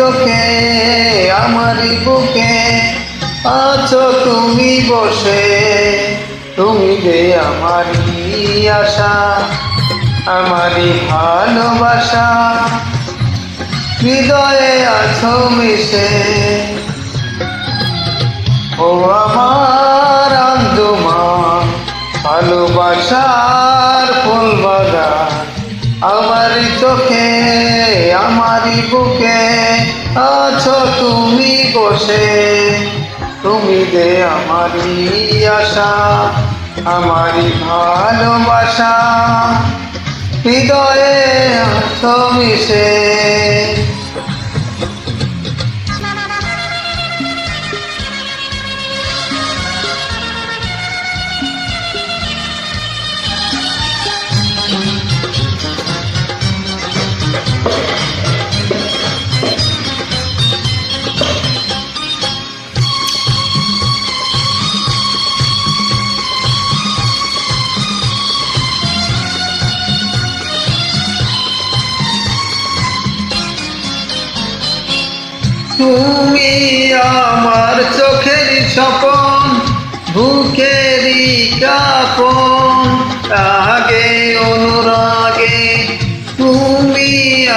চোখে আমারই বুকে আছো তুমি বসে, তুমি যে আমারই আশা, আমারই ভালোবাসা, হৃদয়ে আছো মিশে। ও আমার আঞ্জুমান, ভালোবাসার ফুল বাগান, আমারই চোখে আমারই বুকে আছো তুমি বসে, তুমি যে আমারই আশা, আমারই ভালোবাসা, হৃদয়ে আছো মিশে। তুমি আমার চোখের স্বপন, বুকেরই কাপন, রাগে অনুরাগে তুমি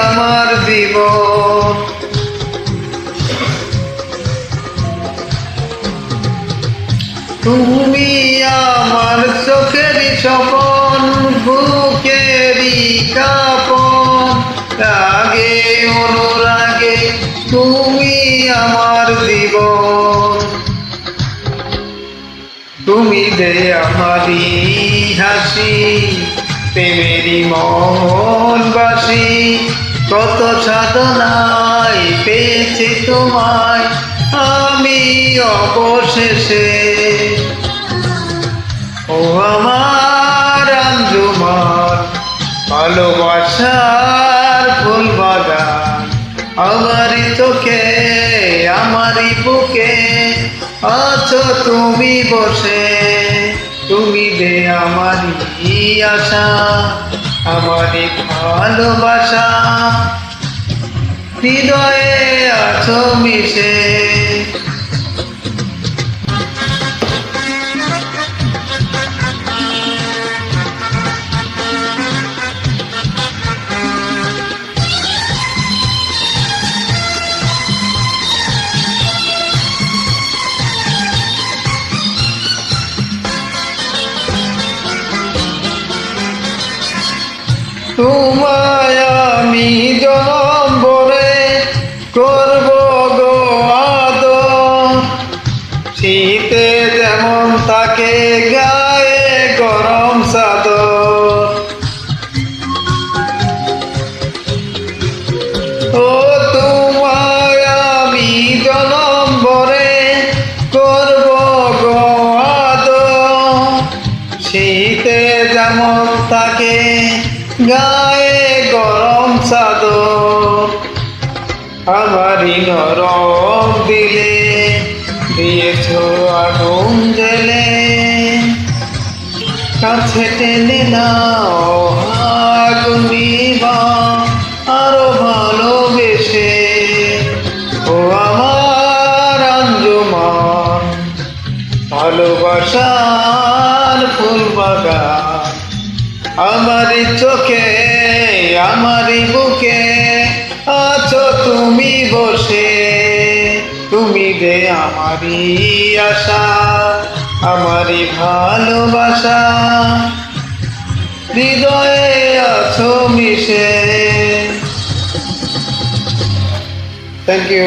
আমার জীবন। তুমি আমার চোখের স্বপন, বুকেরই কাপন, রাগে অনুরাগে তুমি আমার জীবন। তুমি যে আমারই হাসি, প্রেমেরই মনবাসী, কত সাধনায় পেয়েছি তোমায় আমি অবশেষে। ও আমার আঞ্জুমান, ভালোবাসার ফুল বাগান, আমারই চোখে আমারই বুকে আছো তুমি বসে, তুমি যে আমারই আশা, আমারই ভালোবাসা, হৃদয়ে আছো মিশে। তোমায় আমি জনম ভরে করব গো আদর, শীতে যেমন তাকে গায়ে গরম চাদর। ও তোমায় আমি জনম ভরে করব গো আদর, শীতে যেমন তাকে গায়ে গরম চাদর। আমারই নরম দিলে দিয়েছ আগুন জেলে, কাছে টেনে নাও আগুন নিভা আরো ভালোবেসে। ও আমার আঞ্জুমান, ভালোবাসার ফুল বাগান, আমারই চোখে আমারই বুকে আছো তুমি বসে, তুমি যে আমারই আশা, আমারই ভালোবাসা, হৃদয়ে আছো মিশে। Thank you.